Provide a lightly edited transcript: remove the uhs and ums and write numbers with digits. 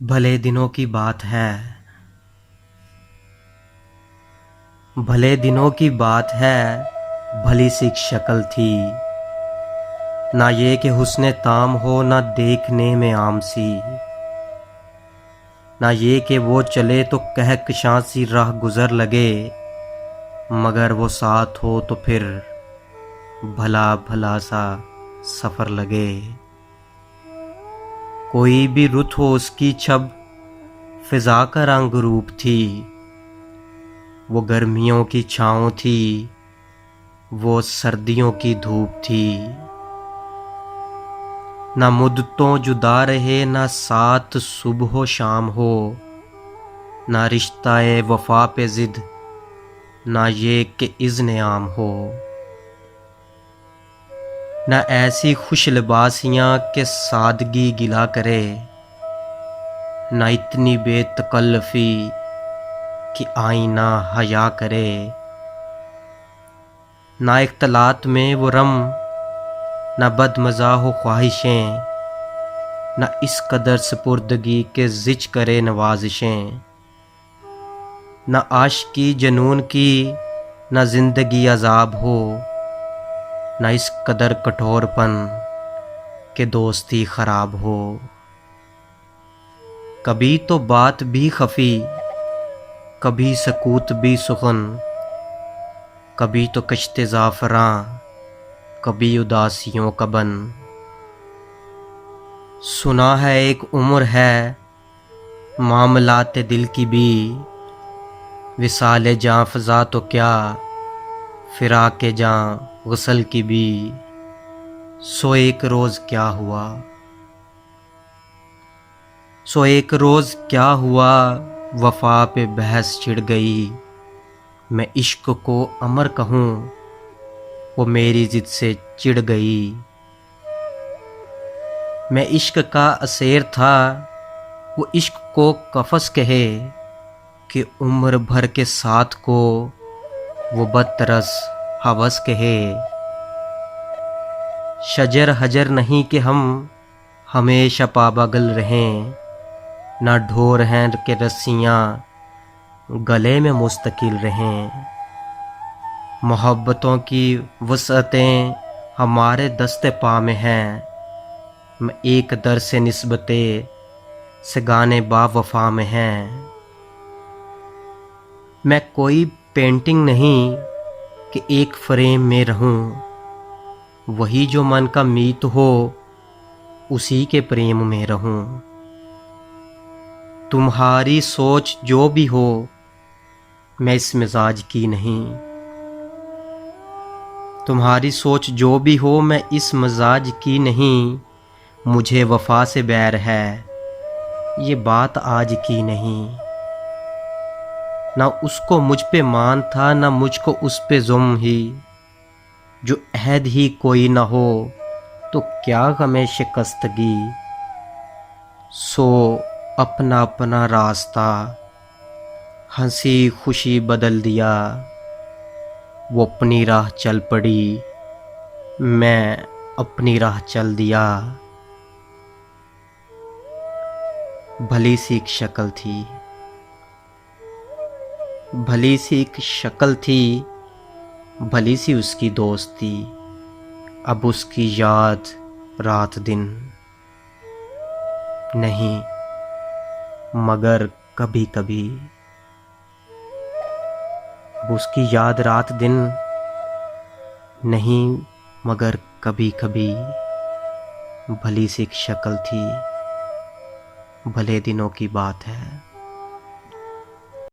भले दिनों की बात है, भले दिनों की बात है। भली सी शक्ल थी, ना ये कि हुस्ने ताम हो, ना देखने में आम सी। ना ये कि वो चले तो कहकशां सी राह गुजर लगे, मगर वो साथ हो तो फिर भला भला सा सफ़र लगे। कोई भी रुत हो उसकी छब फिजा का रंग रूप थी। वो गर्मियों की छाँव थी, वो सर्दियों की धूप थी। ना मुद्दतों जुदा रहे, ना साथ सुबह शाम हो, ना रिश्ता-ए वफा पे जिद, ना ये कि इज़्न आम हो। ना ऐसी खुश लिबासियाँ के सादगी गिला करे, ना इतनी बेतकल्लफ़ी कि आईना हया करे। ना इख्तलात में वो रम, ना बदमज़ाह ख्वाहिशें, ना इस कदर सपुर्दगी के ज़िच करे नवाज़िशें। ना आशिकी जनून की, ना ज़िंदगी अज़ाब हो, ना इस कदर कठोरपन के दोस्ती ख़राब हो। कभी तो बात भी खफ़ी, कभी सकूत भी सुखन, कभी तो कश्ते ज़ाफ़रां, कभी उदासियों का बन। सुना है एक उम्र है मामलाते दिल की भी, विसाले जाँ फ़ज़ा तो क्या, फ़िराक़े जाँ ग़ुस्ल की भी। सो एक रोज़ क्या हुआ, सो एक रोज़ क्या हुआ, वफ़ा पे बहस छिड़ गई। मैं इश्क को अमर कहूँ, वो मेरी ज़िद से चिढ़ गई। मैं इश्क का असेर था, वो इश्क को कफ़स कहे, कि उम्र भर के साथ को वो बदतरस हवस कहे। शजर हजर नहीं कि हम हमेशा पाबगल रहें, ना ढोर हैं के रस्सियाँ गले में मुस्तकिल रहें। मोहब्बतों की वसअतें हमारे दस्ते पा में हैं, मैं एक दर से निस्बते से गाने बावफ़ा में हैं। मैं कोई पेंटिंग नहीं कि एक फ्रेम में रहूं, वही जो मन का मीत हो उसी के प्रेम में रहूं। तुम्हारी सोच जो भी हो, मैं इस मिजाज की नहीं। तुम्हारी सोच जो भी हो, मैं इस मिजाज की नहीं। मुझे वफा से बैर है, ये बात आज की नहीं। ना उसको मुझ पे मान था, ना मुझको उस पे ज़ुल्म ही। जो अहद ही कोई ना हो, तो क्या गमे शिकस्तगी। सो अपना अपना रास्ता हंसी खुशी बदल दिया। वो अपनी राह चल पड़ी, मैं अपनी राह चल दिया। भली सी एक शक्ल थी, भली सी एक शक्ल थी, भली सी उसकी दोस्ती। अब उसकी याद रात दिन नहीं, मगर कभी कभी। अब उसकी याद रात दिन नहीं, मगर कभी कभी। भली सी एक शक्ल थी, भले दिनों की बात है।